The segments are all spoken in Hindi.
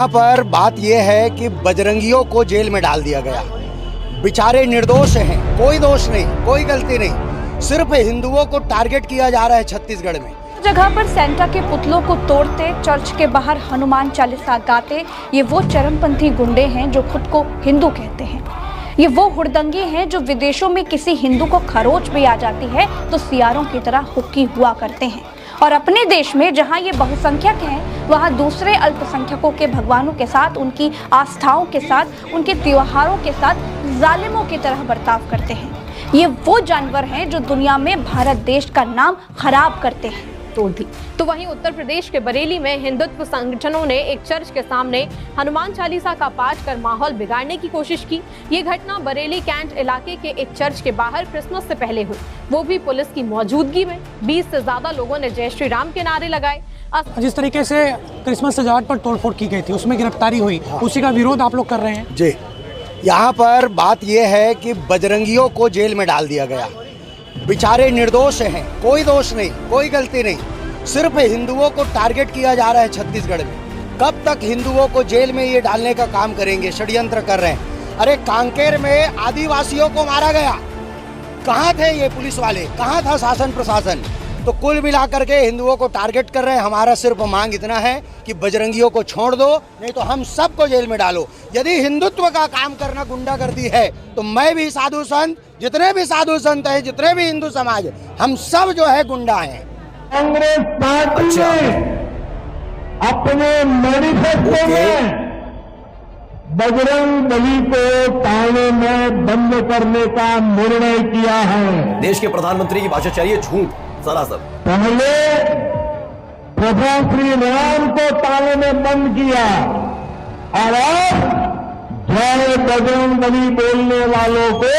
यहाँ पर बात यह है कि बजरंगियों को जेल में डाल दिया गया। बेचारे निर्दोष हैं, कोई दोष नहीं, कोई गलती नहीं, सिर्फ हिंदुओं को टारगेट किया जा रहा है छत्तीसगढ़ में। जगह पर सेंटा के पुतलों को तोड़ते, चर्च के बाहर हनुमान चालीसा गाते ये वो चरमपंथी गुंडे हैं जो खुद को हिंदू कहते हैं। ये वो हुड़दंगी हैं जो विदेशों में किसी हिंदू को खरोच भी आ जाती है तो सियारों की तरह हुक्की हुआ करते हैं, और अपने देश में जहां ये बहुसंख्यक हैं वहां दूसरे अल्पसंख्यकों के भगवानों के साथ, उनकी आस्थाओं के साथ, उनके त्योहारों के साथ जालिमों की तरह बर्ताव करते हैं। ये वो जानवर हैं जो दुनिया में भारत देश का नाम खराब करते हैं। तोड़ दी। तो वहीं उत्तर प्रदेश के बरेली में हिंदुत्व संगठनों ने एक चर्च के सामने हनुमान चालीसा का पाठ कर माहौल बिगाड़ने की कोशिश की। ये घटना बरेली कैंट इलाके के एक चर्च के बाहर क्रिसमस से पहले हुई, वो भी पुलिस की मौजूदगी में। 20 से ज्यादा लोगों ने जय श्री राम के नारे लगाए। जिस तरीके से क्रिसमस सजावट पर तोड़फोड़ की गई थी उसमें गिरफ्तारी हुई, उसी का विरोध आप लोग कर रहे हैं जी। यहाँ पर बात यह है कि बजरंगियों को जेल में डाल दिया गया। बेचारे निर्दोष हैं, कोई दोष नहीं, कोई गलती नहीं, सिर्फ हिंदुओं को टारगेट किया जा रहा है छत्तीसगढ़ में। कब तक हिंदुओं को जेल में ये डालने का काम करेंगे? षड्यंत्र कर रहे हैं। अरे कांकेर में आदिवासियों को मारा गया, कहाँ थे ये पुलिस वाले, कहाँ था शासन प्रशासन? तो कुल मिलाकर के हिंदुओं को टारगेट कर रहे हैं। हमारा सिर्फ मांग इतना है कि बजरंगियों को छोड़ दो, नहीं तो हम सबको जेल में डालो। यदि हिंदुत्व का काम करना गुंडागर्दी है तो मैं भी, साधु संत, जितने भी साधु संत हैं, जितने भी हिंदू समाज, हम सब जो है गुंडा हैं। कांग्रेस पार्टी ने अपने मैनिफेस्टो में बजरंग बली को थाने में बंद करने का निर्णय किया है। देश के प्रधानमंत्री की भाषा चाहिए झूठ सरासर। पहले प्रभु श्री राम को ताले में बंद किया और अब जय बजरंग बली बोलने वालों को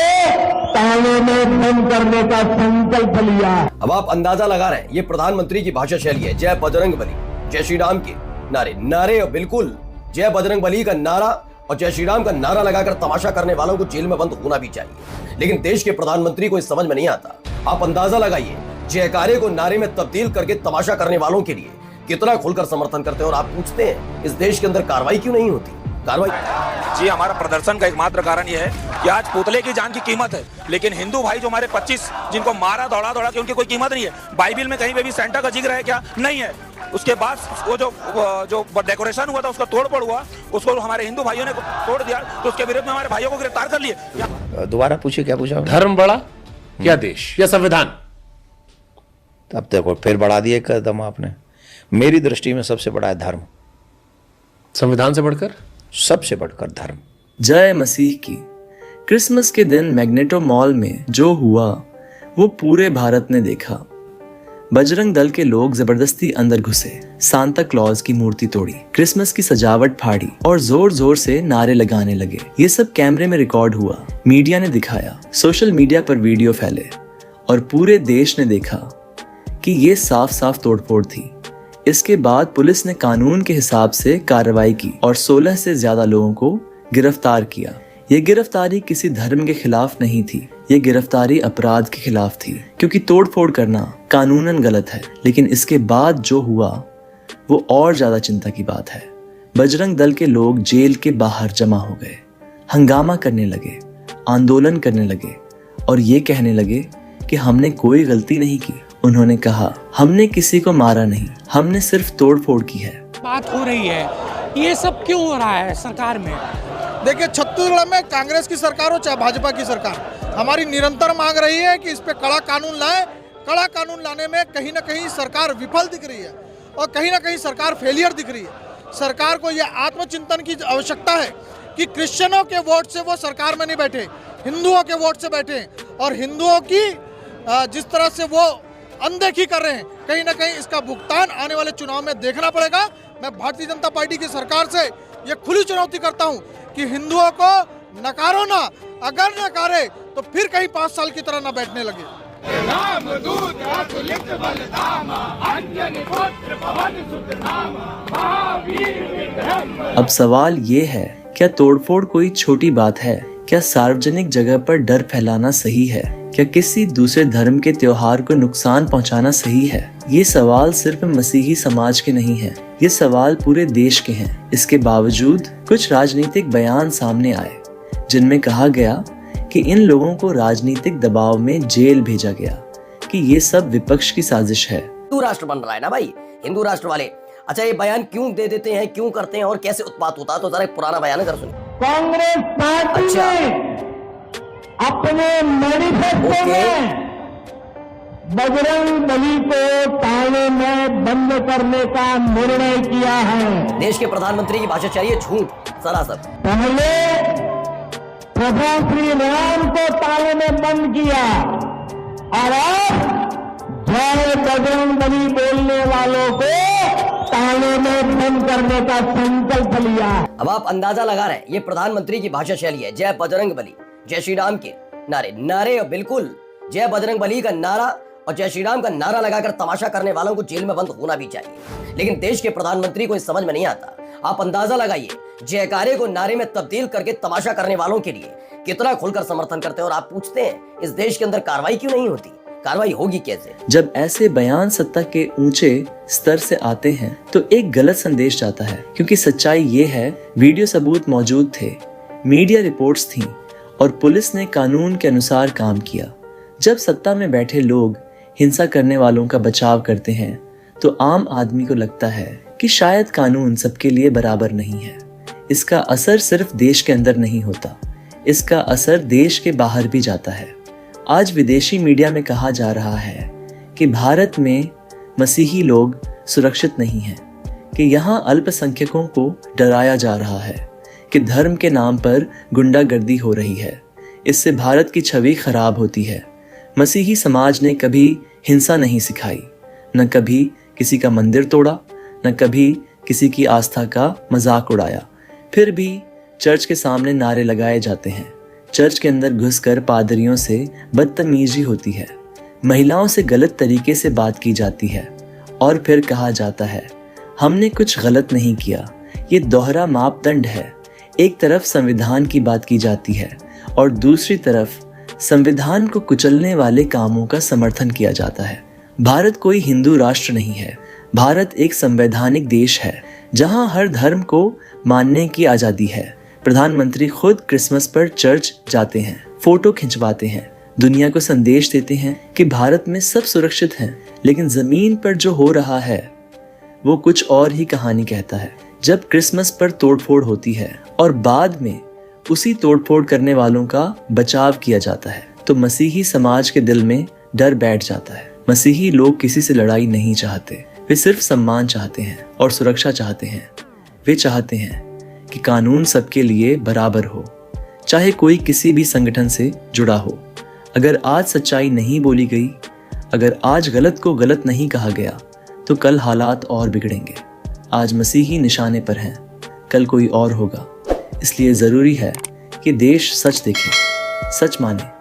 ताले में बंद करने का संकल्प लिया। अब आप अंदाजा लगा रहे हैं, ये प्रधानमंत्री की भाषा शैली है। जय बजरंग बली, जय श्री राम के नारे और बिल्कुल जय बजरंग बली का नारा और जय श्री राम का नारा लगाकर तमाशा करने वालों को जेल में बंद होना भी चाहिए। लेकिन देश के प्रधानमंत्री को इस समझ में नहीं आता। आप अंदाजा लगाइए, जयकारे को नारे में तब्दील करके तमाशा करने वालों के लिए कितना खुलकर समर्थन करते हैं। और आप पूछते हैं इस देश के अंदर कार्रवाई क्यों नहीं होती? कार्रवाई जी, हमारा प्रदर्शन का एकमात्र कारण यह है कि आज पुतले की जान की कीमत है, लेकिन हिंदू भाई जो हमारे 25 जिनको मारा दौड़ा के, उनकी कोई कीमत नहीं है। बाइबिल में कहीं पे भी सेंटा का जिक्र है क्या? नहीं है। उसके बाद वो जो डेकोरेशन हुआ था, उसका तोड़फोड़ हुआ, उसको हमारे हिंदू भाइयों ने तोड़ दिया, तो उसके विरुद्ध में हमारे भाइयों को गिरफ्तार कर लिए। दोबारा पूछिए, क्या पूछा? धर्म बड़ा या देश या संविधान? अब देखो फिर बढ़ा दिया कदम आपने। मेरी दृष्टि में सबसे बड़ा है धर्म, संविधान से बढ़कर, सबसे बढ़कर धर्म। जय मसीह की। क्रिसमस के दिन मैग्नेटो मॉल में जो हुआ वो पूरे भारत ने देखा। बजरंग दल के लोग जबरदस्ती अंदर घुसे, सांता क्लॉज की मूर्ति तोड़ी, क्रिसमस की सजावट फाड़ी और जोर जोर से नारे लगाने लगे। ये सब कैमरे में रिकॉर्ड हुआ, मीडिया ने दिखाया, सोशल मीडिया पर वीडियो फैले और पूरे देश ने देखा कि ये साफ साफ तोड़फोड़ थी। इसके बाद पुलिस ने कानून के हिसाब से कार्रवाई की और 16 से ज्यादा लोगों को गिरफ्तार किया। ये गिरफ्तारी किसी धर्म के खिलाफ नहीं थी, ये गिरफ्तारी अपराध के खिलाफ थी, क्योंकि तोड़फोड़ करना कानूनन गलत है। लेकिन इसके बाद जो हुआ वो और ज्यादा चिंता की बात है। बजरंग दल के लोग जेल के बाहर जमा हो गए, हंगामा करने लगे, आंदोलन करने लगे और ये कहने लगे कि हमने कोई गलती नहीं की। उन्होंने कहा, हमने किसी को मारा नहीं, हमने सिर्फ तोड़फोड़ की है। बात हो रही है, ये सब क्यों हो रहा है सरकार में? देखिए, छत्तीसगढ़ में कांग्रेस की सरकार हो चाहे भाजपा की सरकार, हमारी निरंतर मांग रही है कि इस पे कड़ा कानून लाए। कड़ा कानून लाने में कहीं ना कहीं सरकार विफल दिख रही है और कहीं ना कहीं सरकार फेलियर दिख रही है। सरकार को यह आत्मचिंतन की आवश्यकता है कि क्रिश्चियनों के वोट से वो सरकार में नहीं बैठे, हिंदुओं के वोट से बैठे, और हिंदुओं की जिस तरह से वो अनदेखी कर रहे हैं, कहीं ना कहीं इसका भुगतान आने वाले चुनाव में देखना पड़ेगा। मैं भारतीय जनता पार्टी की सरकार से ये खुली चुनौती करता हूं कि हिंदुओं को नकारो ना, अगर नकारे तो फिर कहीं 5 साल की तरह ना बैठने लगे। अब सवाल ये है, क्या तोड़फोड़ कोई छोटी बात है? क्या सार्वजनिक जगह पर डर फैलाना सही है? क्या किसी दूसरे धर्म के त्योहार को नुकसान पहुंचाना सही है? ये सवाल सिर्फ मसीही समाज के नहीं है, ये सवाल पूरे देश के हैं। इसके बावजूद कुछ राजनीतिक बयान सामने आए जिनमें कहा गया कि इन लोगों को राजनीतिक दबाव में जेल भेजा गया, कि ये सब विपक्ष की साजिश है। हिंदू राष्ट्र बन रहा है ना भाई, हिंदू राष्ट्र वाले। अच्छा, ये बयान क्यों दे देते हैं, क्यों करते हैं और कैसे उत्पात होता है? तो जरा एक पुराना बयान है, जरा सुनिए। कांग्रेस पार्टी ने अपने मैनिफेस्टो में बजरंग बली को थाने में बंद करने का निर्णय किया है। देश के प्रधानमंत्री की भाषा चाहिए झूठ सरासर। पहले प्रभु श्री राम को ताले में बंद किया और अब जय बजरंग बली बोलने वालों को ताले में बंद करने का संकल्प लिया। अब आप अंदाजा लगा रहे हैं, ये प्रधानमंत्री की भाषा शैली है। जय बजरंग बली, जय श्री राम के नारे बिल्कुल जय बजरंग बली का नारा और जय श्री राम का नारा लगाकर तमाशा करने वालों को जेल में बंद होना भी चाहिए। लेकिन देश के प्रधानमंत्री को इस समझ में नहीं आता। आप अंदाजा लगाइए, जयकारे को नारे में तब्दील करके तमाशा करने वालों के लिए कितना खुलकर समर्थन करते हैं। और आप पूछते हैं इस देश के अंदर कार्रवाई क्यों नहीं होती? कार्रवाई होगी कैसे? जब ऐसे बयान सत्ता के ऊंचे स्तर से आते हैं तो एक गलत संदेश जाता है, क्योंकि सच्चाई ये है, वीडियो सबूत मौजूद थे, मीडिया रिपोर्ट्स थीं और पुलिस ने कानून के अनुसार काम किया। जब सत्ता में बैठे लोग हिंसा करने वालों का बचाव करते हैं तो आम आदमी को लगता है कि शायद कानून सबके लिए बराबर नहीं है। इसका असर सिर्फ देश के अंदर नहीं होता, इसका असर देश के बाहर भी जाता है। आज विदेशी मीडिया में कहा जा रहा है कि भारत में मसीही लोग सुरक्षित नहीं हैं, कि यहाँ अल्पसंख्यकों को डराया जा रहा है, कि धर्म के नाम पर गुंडागर्दी हो रही है, इससे भारत की छवि खराब होती है। मसीही समाज ने कभी हिंसा नहीं सिखाई, न कभी किसी का मंदिर तोड़ा, न कभी किसी की आस्था का मजाक उड़ाया। फिर भी चर्च के सामने नारे लगाए जाते हैं, चर्च के अंदर घुसकर पादरियों से बदतमीजी होती है, महिलाओं से गलत तरीके से बात की जाती है और फिर कहा जाता है हमने कुछ गलत नहीं किया। ये दोहरा मापदंड है। एक तरफ संविधान की बात की जाती है और दूसरी तरफ संविधान को कुचलने वाले कामों का समर्थन किया जाता है। भारत कोई हिंदू राष्ट्र नहीं है। भारत एक संवैधानिक देश है जहां हर धर्म को मानने की आजादी है। प्रधानमंत्री खुद क्रिसमस पर चर्च जाते हैं, फोटो खिंचवाते हैं, दुनिया को संदेश देते हैं कि भारत में सब सुरक्षित हैं, लेकिन जमीन पर जो हो रहा है वो कुछ और ही कहानी कहता है। जब क्रिसमस पर तोड़फोड़ होती है और बाद में उसी तोड़फोड़ करने वालों का बचाव किया जाता है तो मसीही समाज के दिल में डर बैठ जाता है। मसीही लोग किसी से लड़ाई नहीं चाहते, वे सिर्फ सम्मान चाहते हैं और सुरक्षा चाहते हैं। वे चाहते हैं कि कानून सबके लिए बराबर हो, चाहे कोई किसी भी संगठन से जुड़ा हो। अगर आज सच्चाई नहीं बोली गई, अगर आज गलत को गलत नहीं कहा गया तो कल हालात और बिगड़ेंगे। आज मसीही निशाने पर हैं, कल कोई और होगा। इसलिए ज़रूरी है कि देश सच देखे, सच माने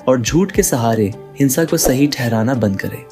और झूठ के सहारे हिंसा को सही ठहराना बंद करे।